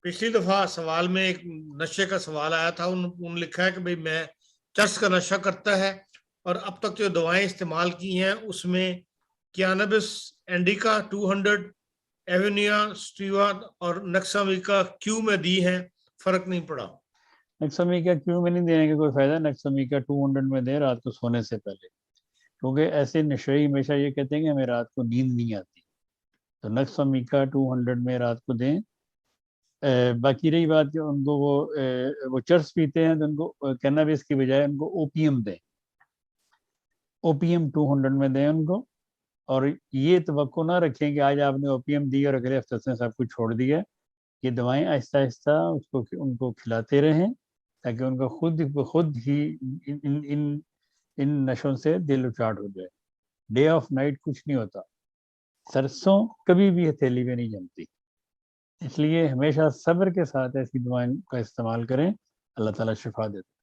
پچھلی دفعہ سوال میں ایک نشے کا سوال آیا تھا، انہوں نے لکھا ہے کہ بھئی میں چرس کا نشہ کرتا ہے اور اب تک جو دوائیں استعمال کی ہیں اس میں کیانبس انڈیکا 200 ایونیا سٹیوا اور نکسامیکا کیو میں دی ہیں، فرق نہیں پڑا۔ نکسامیکا کیو میں نہیں دینے کا کوئی فائدہ، نکسامیکا 200 میں دیں رات کو سونے سے پہلے، کیونکہ ایسے نشئی ہمیشہ یہ کہتے ہیں کہ ہمیں رات کو نیند نہیں آتی، تو نکسامیکا 200 میں رات کو دیں۔ باقی رہی بات کہ ان کو وہ چرس پیتے ہیں تو ان کو کینابس کی بجائے ان کو اوپیم دیں، اوپیم 200 میں دیں ان کو، اور یہ توقع نہ رکھیں کہ آج آپ نے اوپیم دی اور اگلے ہفتے سے سب کچھ چھوڑ دیا۔ یہ دوائیں آہستہ آہستہ ان کو کھلاتے رہیں تاکہ ان کا خود ہی ان نشوں سے دل اچاٹ ہو جائے۔ ڈے آف نائٹ کچھ نہیں ہوتا، سرسوں کبھی بھی ہتھیلی میں نہیں جمتی، اس لیے ہمیشہ صبر کے ساتھ ایسی دوائیں کا استعمال کریں، اللہ تعالیٰ شفا دیتے۔